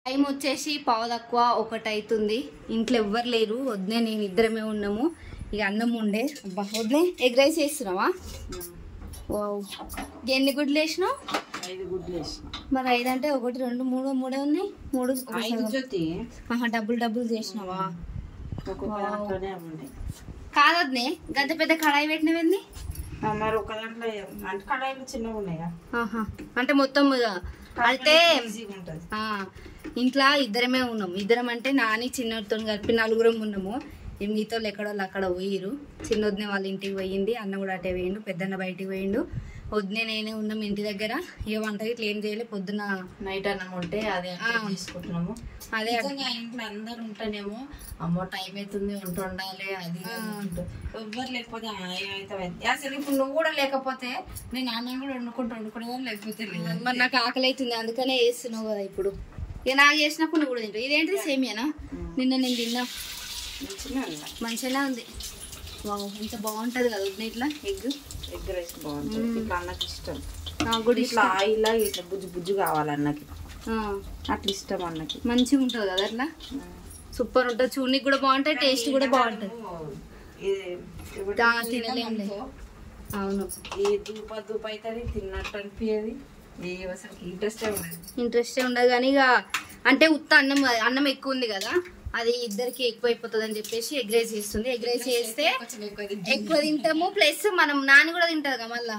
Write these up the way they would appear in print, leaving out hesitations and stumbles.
Time వచ్చేసి 1:15 అవుతుంది. ఇంట్లో ఎవ్వరు లేరు, వద్దే నేను ఇద్దరమే ఉన్నాము. ఇక అన్నం ఉండే. అబ్బా వద్దే ఎగ్ రైస్ చేస్తున్నావా? వావ్, ఎన్ని గుడ్లు వేసినావు? 5 గుడ్లు వేసిన. మరి 5 అంటే 1 2 3 3 ఉన్నాయి. 3 డబ్బులు చేసినావా? కాదొద్దే గంత పెద్ద కడాయి పెట్టినవేంది? మరి ఒక దాంట్లో అంటే కడాయిలు చిన్నగా ఉన్నాయా? అంటే మొత్తం అంటే ఇంట్లో ఇద్దరమే ఉన్నాము. ఇద్దరం అంటే నాని చిన్నతో కలిపి 4 ఉన్నాము. మిగతా ఎక్కడో అక్కడ పోయిరు. చిన్నొద్దునే వాళ్ళ ఇంటికి పోయింది, అన్న కూడా అటే పోయిండు, పెద్దన్న బయటికి పోయిండు. వద్దునే నేనే ఉన్నాము ఇంటి దగ్గర. ఇక వంట ఇట్లా ఏం చేయలే. పొద్దున నైట్ అన్నం ఉంటే అదే తీసుకుంటున్నాము. అదే ఇంట్లో అందరు ఉంటేనేమో అమ్మో టైం అవుతుంది, ఉండాలి అది ఎవ్వరు లేకపోతే అసలు ఇప్పుడు నువ్వు కూడా లేకపోతే నేను అన్నం కూడా వండుకుంటా లేకపోతే మరి నాకు ఆకలి అవుతుంది, అందుకనే వేస్తున్నావు కదా ఇప్పుడు. ఇక నాకు చేసినప్పుడు నువ్వు కూడా తింటావు. ఇదేంటిది సేమియానా? నిన్న నేను తిన్నా, మంచిగా ఉంది. ఇంత బాగుంటది కదా వద్దు ఇట్లా ఎగ్ రైస్ బాగుంటుంది. ఇట్లా అన్నకి ఇష్టం. నాకు కూడా ఇట్లా ఆయిల్ ఇట్లా బుజ్జు కావాలి అన్నకి, అట్లా ఇష్టం అన్నకి. మంచిగా ఉంటుంది కదా అట్లా, సూపర్ ఉంటుంది. చూడనికి కూడా బాగుంటుంది, టేస్ట్ కూడా బాగుంటుంది. తినలేము. అవును, ఈ దూప అవుతుంది తిన్నట్టు అనిపించేది. అసలు ఇంట్రెస్టే ఉండదు. కానీ ఇక అంటే ఉత్త అన్నం ఎక్కువ ఉంది కదా, అది ఇద్దరికి ఎక్కువ అయిపోతుంది అని చెప్పేసి ఎగ్ రైస్ చేస్తుంది. ఎగ్ రైస్ చేస్తే ఎక్కువ తింటాము, ప్లస్ మనం నాని కూడా తింటది కదా, మళ్ళా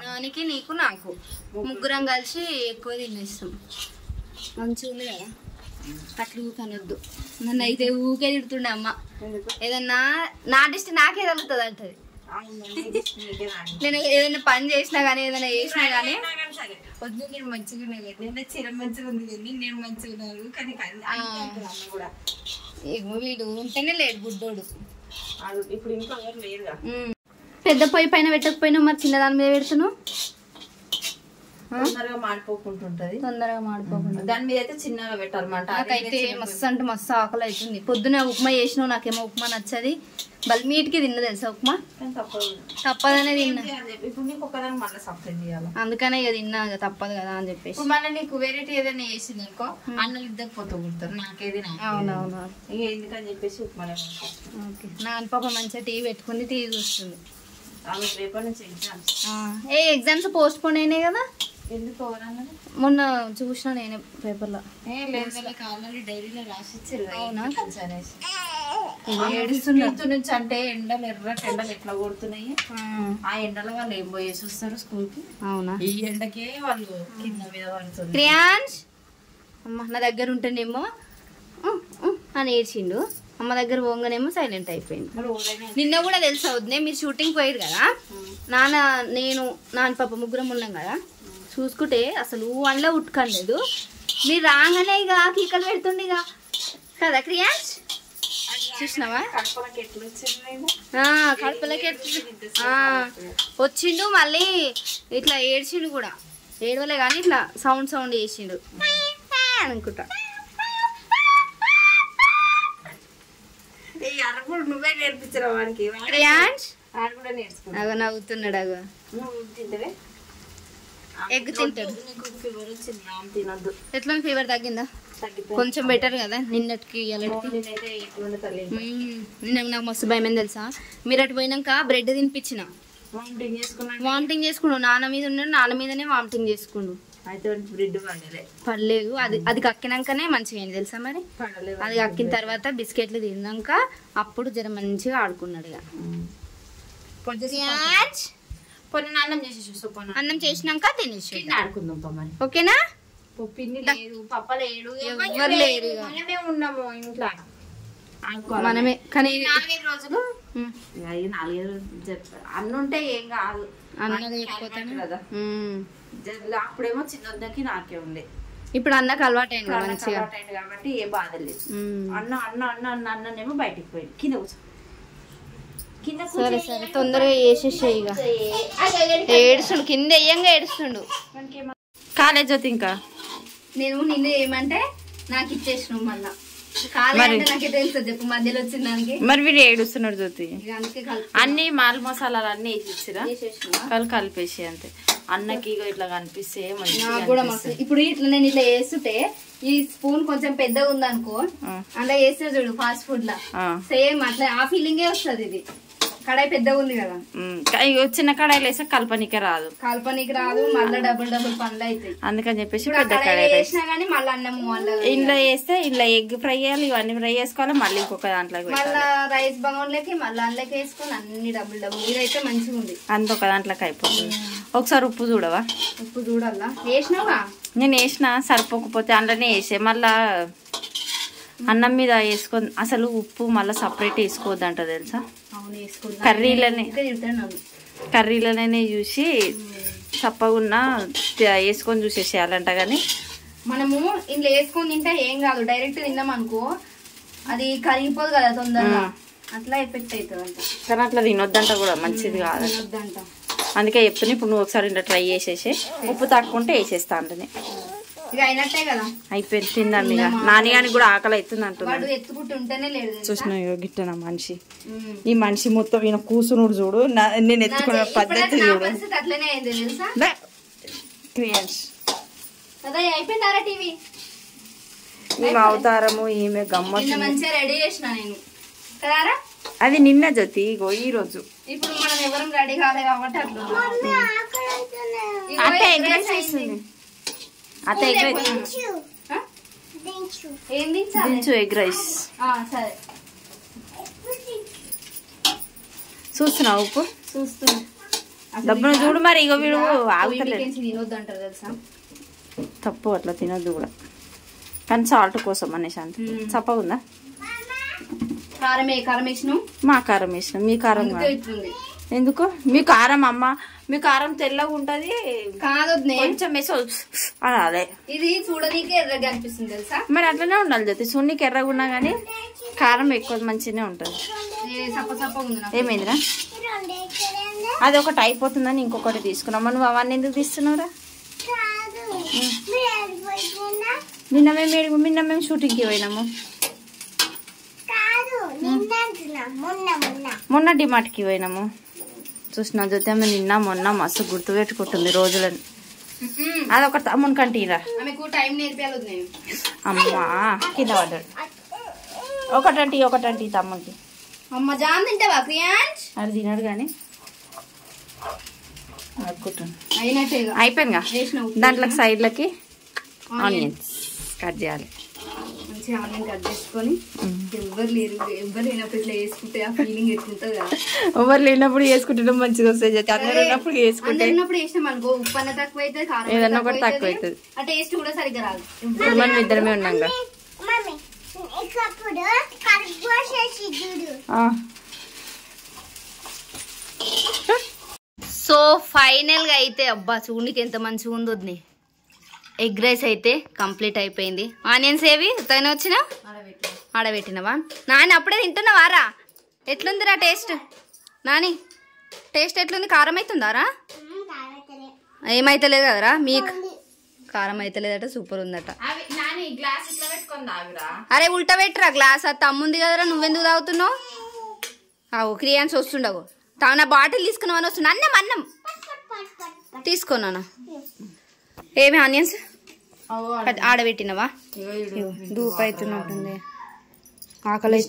నానికి నీకు నాకు ముగ్గురం కలిసి ఎక్కువ తినేస్తాం. మంచిగా ఉంది కదా. అట్లా ఊకనొద్దు, నన్ను అయితే ఊకే తిడుతుండే అమ్మ. ఏదన్నా నా డిస్ట్ నాకే తగ్గుతుంది అంటది. నేను ఏదైనా పని చేసినా గానీ ఏదైనా చేసినా గానీ వద్దు నేను మంచిగా ఉన్నాయి, చీర మంచిగా ఉంది, నేను మంచిగా ఉన్నాను. కానీ వీడు ఉంటేనే లేడు గుడ్డోడు. ఇప్పుడు ఇంకా ఎవరు లేరుగా. పెద్ద పొయ్యి పైన పెట్టకపోయినా మరి చిన్న దాని మీద పెడుతున్నావు, తొందరగా మాడిపోకుంటుంటది. దాని మీద అయితే చిన్నగా పెట్టాలన్నమాట. నాకైతే మస్తు అంటే మస్తు ఆకలి అవుతుంది. పొద్దున ఉప్మా చేసినావు, నాకేమో ఉప్మా నచ్చది. బల్మీటికి తిన్నా తెలుసా ఉప్మా, తప్పదనే తిన్నా. ఇప్పుడు నీకు ఒకదాని మళ్ళీ సపరేట్ చేయాలి, అందుకనే ఇక తిన్నా తప్పదు కదా అని చెప్పేసి. మళ్ళీ నీకు వెరైటీ ఏదైనా చేసింది అనుకో అన్నం ఇద్దరు పోతూ కుడతారు, నాకేది. అవునవును, ఇక ఎందుకని చెప్పేసి ఉప్మా. ఓకే, నాన్న పాప మంచిగా టీవీ పెట్టుకుని టీవీ చూస్తుంది. రేపటి నుంచి ఎగ్జామ్స్. ఎగ్జామ్స్ పోస్ట్ పోన్ అయినాయి కదా. ఎందుకు మొన్న చూసిన నేను పేపర్లో. ఆల్రెడీ డైరీలో రాసిచ్చారు. అవునా? నుంచి అంటే ఎండలు ఎండలు ఎట్లా కొడుతున్నాయి, ఆ ఎండలో వాళ్ళు ఏం పోయేసి వస్తారు స్కూల్ కి. అవునా? ఈ ఎండకే వాళ్ళు కింద మీద పడుతుంది. క్రియాన్స్ అమ్మ నా దగ్గర ఉంటేనేమో అని ఏడ్చిండు, అమ్మ దగ్గర పోగానేమో సైలెంట్ అయిపోయింది. నిన్న కూడా తెలుసా వద్దే, మీరు షూటింగ్ పోయారు కదా, నాన్న నేను నాన్న పాప ముగ్గురం ఉన్నాం కదా, చూసుకుంటే అసలు అందులో ఉట్టుకలేదు. మీరు రాగానే ఇక కీకలు పెడుతుండే ఇక కదా క్రియాన్స్, చూసినావా? కడుపులకి వచ్చిండు, మళ్ళీ ఇట్లా ఏడ్చిండు కూడా. ఏడవలే కానీ ఇట్లా సౌండ్ చేసిండు అనుకుంటా. నువ్వే నేర్పించరా వాడికి? అగో నవ్వుతున్నాడు. అగో ఎగ్ తింటాడు. ఎట్లా ఫీవర్ తగ్గిందా? కొంచెం బెటర్ కదా నిన్నటికి. నిన్న నాకు మస్తు భయం తెలుసా, మీరు అటు పోయినాక బ్రెడ్ తినిపించిన వామిటింగ్ చేసుకున్నాడు. నాన్న మీద ఉన్నాడు, నాన్న మీదనే వామిటింగ్ చేసుకుండు. పడలేదు, అది కక్కినాకనే మంచిగా అయింది తెలుసా. మరి అది కక్కిన తర్వాత బిస్కెట్లు తిన్నాక అప్పుడు జర మంచిగా ఆడుకున్నాడు. ఇక అన్నం చేసినాక తినేసి ఆడుకుందాం. ఓకేనా? పిన్ని లేదు, పప్ప లేడు, ఎవరు లేరు, మనమే ఉన్నాము ఇంట్లో. మనమే. కానీ 4-5 రోజులు 4-5 రోజులు అన్న ఉంటే ఏం కాదు, అన్నది ఎక్కువ కదా. అప్పుడేమో చిన్నకి నాకే ఉండే, ఇప్పుడు అన్నకు అలవాటు అయింది కాబట్టి ఏ బాధ లేదు. అన్న అన్న అన్న అన్న అన్ననేమో బయటికి పోయింది. కింద కూర్చో. సరే సరే తొందరగా వేసేసాయి. ఇక ఏడుస్తుండు, కింద వేయంగా ఏడుస్తుండు. కాలేజ్ అయితే ఇంకా నేను నిన్ను ఏమంటే నాకు ఇచ్చేసినావు మళ్ళా. మరి వీడు ఏడుస్తున్నాడు జ్యోతి. అన్ని మాల్ మసాలాలు అన్ని వేసిచ్చిరా కలిపేసి అంతే. అన్నకి ఇట్లా కనిపిస్తే ఇప్పుడు ఇట్లా నేను ఇట్లా వేస్తుంటే ఈ స్పూన్ కొంచెం పెద్దగా ఉందనుకో అలా వేస్తే చూడు ఫాస్ట్ ఫుడ్ లా సేమ్ అట్లా ఆ ఫీలింగే వస్తుంది. ఇది కడాయి పెద్దగా ఉంది కదా, చిన్న కడాయిలు వేస్తే కలపనీకే రాదు మళ్ళీ డబుల్ పనులు అవుతాయి. అందుకని చెప్పేసి పెద్ద కడాయి వేసినా గానీ మళ్ళీ అన్నము ఇంట్లో వేస్తే ఇంట్లో ఎగ్ ఫ్రై చేయాలి, ఇవన్నీ ఫ్రై చేసుకోవాలి, మళ్ళీ ఇంకొక దాంట్లో మళ్ళీ రైస్ బగోన్లోకి మళ్ళీ అందులోకి వేసుకొని అన్ని డబుల్ ఇదైతే మంచిగా ఉంది. అంత ఒక దాంట్లోకి అయిపోతుంది. ఒకసారి ఉప్పు చూడవా? ఉప్పు చూడాలా? వేసినావా? నేను వేసిన సరిపోకపోతే అందులోనే వేసే మళ్ళా అన్నం మీద వేసుకొని అసలు ఉప్పు మళ్ళీ సపరేట్ వేసుకోవద్దంట తెలుసా? కర్రీలనే చూసి చప్పగున్నా వేసుకొని చూసేసేయాలంట. కానీ మనము ఇంట్లో వేసుకొని తింటే ఏం కాదు, డైరెక్ట్ తిన్నాం అనుకో అది కరిగిపోదు కదా తొందరగా, అట్లా ఎఫెక్ట్ అవుతుంది అంట. కానీ అట్లా తినొద్దంట కూడా, మంచిది కాదు తినొద్దంట. అందుకే చెప్తున్నా ఇప్పుడు నువ్వు ఒకసారి ఇంట్లో ట్రై చేసేసి ఉప్పు తక్కువంటే వేసేస్తా అంటనే. ఇక అయినట్టే కదా, అయిపోయింది. తిందాం ఇక. నాన్నగానికి కూడా ఆకలి అవుతుంది అంటున్నాడు. చూసిన గిట్టనా మనిషి, ఈ మనిషి మొత్తం ఈయన కూసునుడు చూడు, నేను ఎత్తుకునే పద్ధతి చూడు. ఈమె అవతారము, ఈమె గమ్మత్తు మంచిగా రెడీ చేసిన నేను. అది నిన్న జ్యోతి, ఇగో ఈ రోజు. ఇప్పుడు మనం ఎవరం రెడీ కాలే కాబట్టి అట్లా ఎగ్ రైస్ చూస్తున్నా. ఉప్పు చూస్తున్నా డబ్బును చూడు మరి. ఇగో వీడు ఆగుతలేదు. తినొద్దంటారు తెలుసా? తప్పు, అట్లా తినొద్దు కూడా. కానీ సాల్ట్ కోసం అనేసి అంత చప్పగుందా? కారం వేసిన, మా కారం వేసిన, మీ కారం ఎందుకు? మీ కారం అమ్మ, మీ కారం తెల్లగా ఉంటది కాదు, కొంచెం అనాలే. ఇది చూడనీకి ఎర్రగా అనిపిస్తుంది తెలుసా? మరి అట్లనే ఉండాలి జ్యోతి, చూడనీకి ఎర్రగా ఉన్నా గానీ కారం ఎక్కువ మంచిగానే ఉంటది. ఏమైందిరా? అది ఒకటి అయిపోతుందని ఇంకొకటి తీసుకున్నామా? నువ్వు అవన్నీ ఎందుకు తీస్తున్నావురా? నిన్న మేము షూటింగ్కి పోయినాము. మొన్న డిమార్ట్కి పోయినాము. చూసిన జ్యోతి ఆమె నిన్న మొన్న మస్తు గుర్తు పెట్టుకుంటుంది రోజులని. అదొక తమ్ముని కంటీరా అమ్మా కింద పడ్డాడు. ఒకటంటి తమ్మునికి. అది తినడు కానీ అయిపోయిందిగా. దాంట్లోకి సైడ్లకి ఆనియన్స్ కట్ చేయాలి. ఆనియన్ కట్ చేసుకొని ఎవరు లేనప్పుడు ఇట్లా వేసుకుంటే ఆ ఫీలింగ్ ఎట్లుంటది కదా. ఎవరు లేనప్పుడు వేసుకుంటే మంచిగా వస్తాయి. అందరూ ఉన్నప్పుడు వేసినాం అనుకో, ఉప్పు అన్న తక్కువ అవుతుంది, కారం ఏదన్నా కూడా తక్కువ అవుతుంది, ఆ టేస్ట్ కూడా సరిగ్గా రాదు. మనం ఇద్దరమే ఉన్నాం కదా. సో ఫైనల్ గా అయితే అబ్బా చూడనికి ఎంత మంచిగా ఉందో. ఎగ్ రైస్ అయితే కంప్లీట్ అయిపోయింది. ఆనియన్స్ ఏవి తన వచ్చినా ఆడబెట్టినవా? నాని అప్పుడే తింటున్నావారా? ఎట్లుందిరా టేస్ట్? నాని టేస్ట్ ఎట్లుంది? కారం అవుతుందారా? ఏమైతలేదు కదరా? మీకు కారం అయితలేదట, సూపర్ ఉందట. అరే ఉల్టా పెట్టరా గ్లాస్, అది తమ్ముంది కదరా, నువ్వెందుకు తాగుతున్నావు? అవు క్రియాన్స్ వస్తుండవు. నా బాటిల్ తీసుకున్నావని వస్తున్నా. అన్నం తీసుకున్నానా? ఏమి ఆనియన్స్ ఆడబెట్టినవా? దూపు అవుతున్నట్టుంది, ఆకలి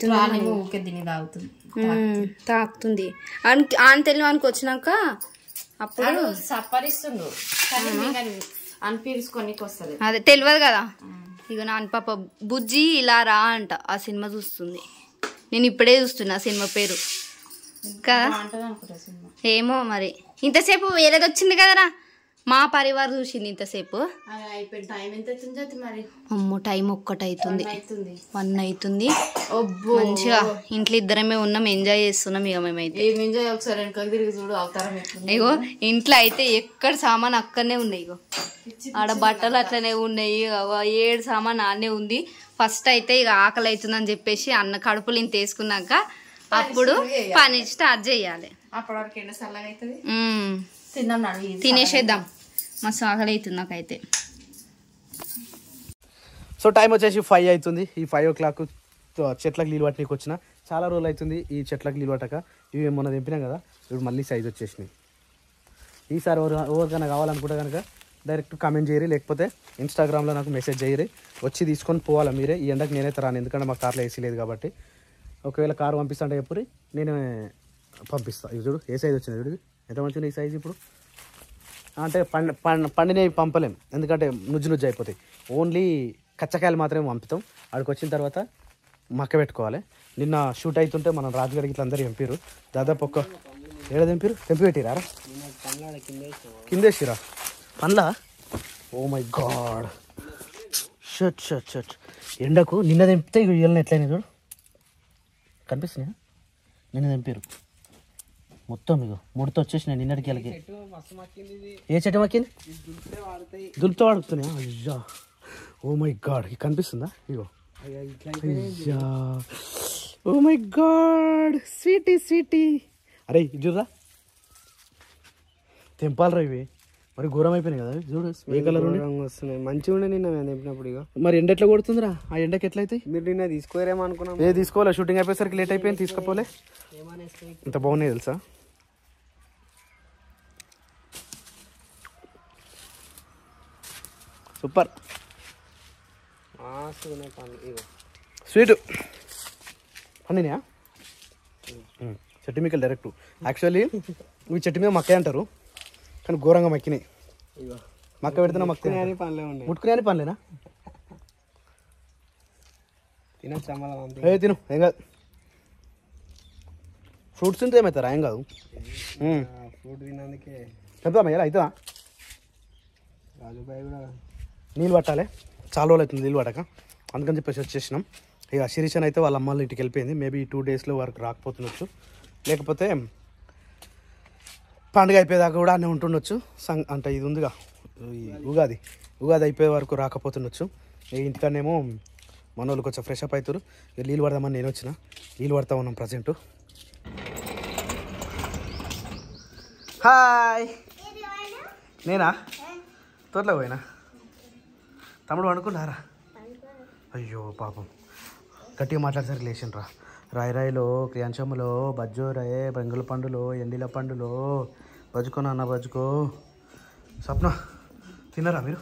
తాకుతుంది అని తెలియని వానికి వచ్చినాక అప్పుడు సప్పరిస్తుండు. అదే తెలియదు కదా. ఇక నాన్న పాప బుజ్జి ఇలా రా అంట. ఆ సినిమా చూస్తుంది, నేను ఇప్పుడే చూస్తున్నా. సినిమా పేరు కదా ఏమో మరి. ఇంతసేపు వేరేది వచ్చింది కదరా, మా పరివార్ చూసింది ఇంతసేపు. అమ్మో టైం 1 అవుతుంది, 1 అవుతుంది. మంచిగా ఇంట్లో ఇద్దరమే ఉన్నాం, ఎంజాయ్ చేస్తున్నాం. ఇక మేమైతే ఇగో ఇంట్లో అయితే ఎక్కడ సామాన్ అక్కడనే ఉన్నాయి. ఇగో ఆడ బట్టలు అట్లనే ఉన్నాయి, 7 సామాన్ ఆడనే ఉంది. ఫస్ట్ అయితే ఇక ఆకలి అవుతుందని చెప్పేసి అన్న కడుపులు ఇంత వేసుకున్నాక అప్పుడు పని స్టార్ట్ చేయాలి. తినేసేద్దాం, మస్తు ఆకలి అవుతుంది నాకైతే. సో టైం వచ్చేసి 5 అవుతుంది. ఈ 5 o'clock చెట్లకు నీళ్ళు పట్టడానికి వచ్చిన. చాలా రోజులు అవుతుంది ఈ చెట్లకు నీళ్ళు పట్టక. ఇవి మొన్న తెంపినాం కదా, ఇప్పుడు మళ్ళీ సైజ్ వచ్చేసినాయి. ఈసారి ఎవరికైనా కావాలనుకుంటే కనుక డైరెక్ట్ కామెంట్ చేయరు, లేకపోతే ఇన్స్టాగ్రామ్లో నాకు మెసేజ్ చేయరు. వచ్చి తీసుకొని పోవాలా మీరే. ఈ ఎండకు నేనైతే రాను, ఎందుకంటే మా కార్లో ఏసీ లేదు కాబట్టి. ఒకవేళ కారు పంపిస్తా అంటే ఎప్పుడు నేను పంపిస్తాను. ఇది చూడు ఏ సైజ్ వచ్చింది, చూడు ఎంత మంచిగా ఈ సైజ్. ఇప్పుడు అంటే పండినవి పంపలేం, ఎందుకంటే నుజ్జు అయిపోతాయి. ఓన్లీ కచ్చకాయలు మాత్రమే పంపుతాం. అక్కడికి వచ్చిన తర్వాత మక్క పెట్టుకోవాలి. నిన్న షూట్ అవుతుంటే మనం రాజుగారికి ఇట్లా అందరూ తెంపారు. దాదాపు ఒక్క ఏడ తెంపారు, తెంపి పెట్టిరా కిందేసిరా పండ్లా. Oh my god, shut shut shut. ఎండకు నిన్న తెంపితే ఇళ్ళని ఎట్లయినా చూడు, కనిపిస్తున్నాయా? నిన్న తెంపారు మొత్తం. ఇగో ముడత వచ్చేసినాయి నిన్నటికి వెళ్ళకి. ఏ చెట్టు మక్కింది? దులుపుతో వాడుతున్నాయా? అయ్యా ఓ మై గాడ్, ఇది కనిపిస్తుందా? ఇగో అయ్యా oh my god, sweetie sweetie. అరే ఇది చూడరా, తెంపాలరా ఇవి. మరి ఘోరం అయిపోయినాయి కదా చూడు, ఏ కలర్ వస్తున్నాయి. మంచిగా ఉండే నిన్న మేము తెంపినప్పుడు. ఇక మరి ఎండ ఎట్లా కొడుతుందిరా? ఆ ఎండకి ఎట్లా అవుతాయి? మీరు నిన్న తీసుకోరేమో అనుకున్నాం. ఏ తీసుకోలే, షూటింగ్ అయిపోయేసరికి లేట్ అయిపోయింది, తీసుకోపోలే. ఇంత బాగున్నాయి తెలుసా. సూపర్ స్వీట్ పండినా చెట్టు మీకలు డైరెక్ట్. యాక్చువల్లీ ఇవి చెట్టు మీద మక్కే అంటారు, కానీ ఘోరంగా మక్కినాయి. మక్క పెడితేనే మక్కునే పనులే ఉన్నాయి, ముట్టుకునే అని పనులేనా? తిను ఏం కాదు. ఫ్రూట్స్ తింటే ఏమవుతారా? ఏం కాదు. ఫ్రూట్ తిన్నందుకే చెప్తామా ఎలా అవుతుందా? రాజుబాయి కూడా నీళ్ళు పట్టాలి, చాలా రోజులు అవుతుంది నీళ్ళు పట్టక, అందుకని చెప్పేసి వచ్చేసినాం. ఇక శిరీషన్ అయితే వాళ్ళ అమ్మాళ్ళ ఇంటికి వెళ్ళిపోయింది. మేబీ 2 daysలో వరకు రాకపోతుండొచ్చు, లేకపోతే పండుగ అయిపోయేదాకా కూడా అన్నీ ఉంటుండొచ్చు. అంటే ఇది ఉందిగా ఉగాది అయిపోయే వరకు రాకపోతుండొచ్చు. ఇంటికన్నేమో మన వాళ్ళు కొంచెం ఫ్రెష్ అప్ అవుతారు. ఇక నీళ్ళు పడదామని నేను వచ్చిన, నీళ్ళు పడతా ఉన్నాం ప్రజెంట్. హాయ్, నేనా తోటలో పోయినా. తమ్ముడు అనుకున్నారా? అయ్యో పాపం, గట్టిగా మాట్లాడేసరికి లేచిన రా. రాయిరాయిలో క్రియాంశములో బజ్జో రాయే బెంగుల పండులో ఎండిల పండులో బజ్జుకో నాన్న బజ్జుకో. స్వప్న తిన్నారా మీరు?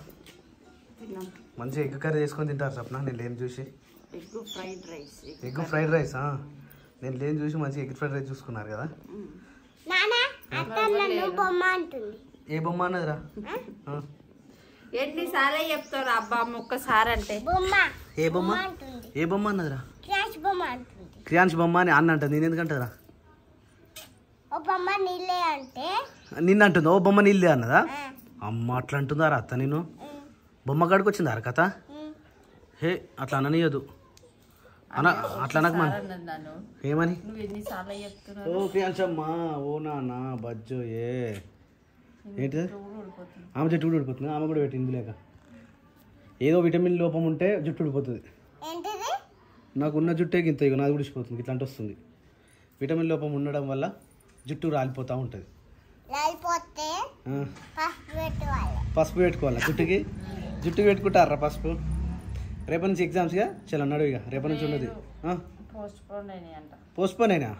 మంచిగా ఎగ్ కర్రీ చేసుకొని తింటారు స్వప్న. నేను లేని చూసి ఎగ్ ఫ్రైడ్ రైస్ నేను లేని చూసి మంచిగా ఎగ్ ఫ్రైడ్ రైస్ చూసుకున్నారు కదా. ఏ బొమ్మ అన్నదిరా? ఎన్నిసార్లు చెప్తారు అబ్బా ఒక్కసారి అంటే. ఏ బొమ్మ? ఏ బొమ్మ అన్నదిరా? క్రియాన్స్ బొమ్మ అని అన్న అంటుంది. నేను ఎందుకంటారా? నిన్న అంటుంది ఓ బొమ్మ నీళ్ళే అన్నదా? అమ్మ అట్లా అంటుందారా అత్త? నేను బొమ్మ కాడికి వచ్చిందా కథ? హే అట్లా అననీయదు అన్న, అట్లా అనకు మన. ఏమని? ఓ క్రియాంశమ్మ ఓ నాన్న బజ్జో ఏ ఏంటిది? ఆమె జుట్టు కూడా ఊడిపోతుంది. ఆమె కూడా పెట్టి ఇందులేక ఏదో విటమిన్ లోపం ఉంటే జుట్టు ఊడిపోతుంది. నాకున్న జుట్టే గింత, ఇక నాది ఊడిపోతుంది. ఇట్లాంటి వస్తుంది. విటమిన్ లోపం ఉండడం వల్ల జుట్టు రాలిపోతూ ఉంటుంది. పసుపు పెట్టుకోవాలా జుట్టుకి? జుట్టుకి పెట్టుకుంటారా పసుపు? రేపటి నుంచి ఎగ్జామ్స్గా చలో అన్నాడు. ఇక రేపటి నుంచి ఉండదు. పోస్ట్పోన్ అయినా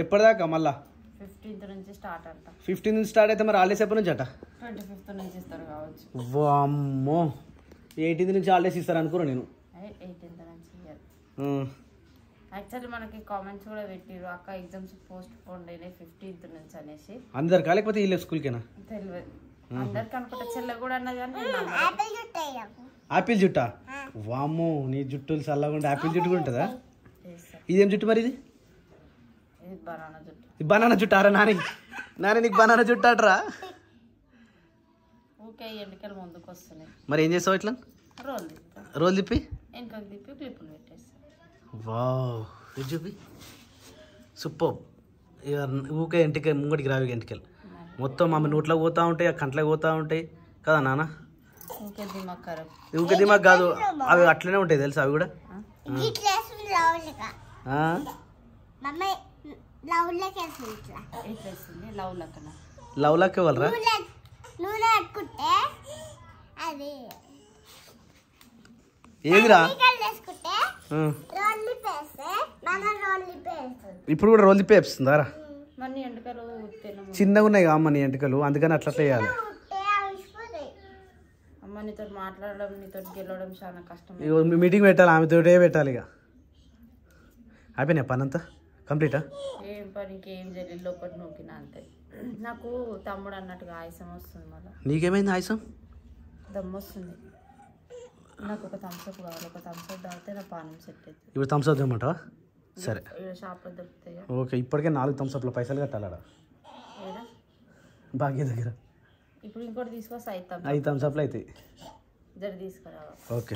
ఎప్పటిదాకా? మళ్ళా 15th నుంచి స్టార్ట్ అంట. 15th నుంచి స్టార్ట్ అయితే మరి హాలిడేస్ ఎప్పటి నుంచి అట? 25th నుంచి ఇస్తారు కావచ్చు. వామ్మో, 18th నుంచి హాలిడేస్ ఇస్తారు అనుకున్నా నేను. 18th నుంచి యాక్చువల్లీ మనకి కామెంట్స్ కూడా పెట్టిరు, అక్క ఎగ్జామ్స్ పోస్ట్ పోన్ అయినాయి 15th నుంచి అనేసి. అందరు లేకపోతే వీళ్ళ స్కూల్కేనా? తెలియదు అందరికి అనుకుంటా. చెల్ల కూడా అన్నది కానీ ఆపిల్ జుట్టా? వామ్మో, నీ జుట్టు చల్లగా ఉంటే ఆపిల్ జుట్టు కూడా ఉంటుందా? ఇదేం జుట్టు మరి? ఇది బనానా జుట్టు. బనానా జుట్టు అరా నాని? నాని నీకు బనానా జుట్టు అటరా? ఊకే ఎండికలు ముందుకు వస్తున్నాయి. మరి ఏం చేస్తావు ఇట్లా? రోల్ తిప్పి వెనకకి తిప్పి క్లిప్పులు పెట్టేస్తాను. వావ్, ఇది చూపి సూపర్. ఇక ఊకే ఇంటికి ముంగడికి రావి ఇంటికి మొత్తం ఆమె నోట్లో పోతూ ఉంటాయి, ఆ కంట్లోకి పోతూ ఉంటాయి కదా నాన్న. ఊకే దిమాగ్ కాదు, అవి అట్లనే ఉంటాయి తెలుసా అవి కూడా. లవ్ లక్ ఇవ్వాలరా? ఏదిరా ఇప్పుడు కూడా రోల్ తిప్పే వేస్తుందారా మన ఎండుకలు తినము చిన్నగా ఉన్నాయి అమ్మ నీ ఎంటుకలు అందుకని అట్లా వేయాలి అమ్మ నీతో మాట్లాడడం నీతో గెలవడం చాలా కష్టం ఇగో మీటింగ్ పెట్టాలి ఆమెతోటే పెట్టాలి ఇక అయిపోయినాయి పని అంతా కంప్లీటా ఏం పని ఇంకేం జరిగింది ఒకటి నూకిన అంతే నాకు తమ్ముడు అన్నట్టుగా ఆయాసం వస్తుంది మళ్ళీ నీకేమైంది ఆయుసం దమ్ము వస్తుంది నాకు ఒక థమ్స్అప్ కావాలి ఒక థమ్స్అప్ తాగితే నా పానం సెట్ అవుతుంది ఇప్పుడు థమ్స్అప్ తెమ్మంటావా సరే షాప్లో దొరుకుతాయా ఓకే ఇప్పటికే 4 థమ్స్అప్ల పైసలు కట్టాలడా ఏడా భాగ్య దగ్గర ఇప్పుడు ఇంకోటి తీసుకొస్తే 5 5 థమ్స్అప్లు అవుతాయి జర తీసుకురావాలి ఓకే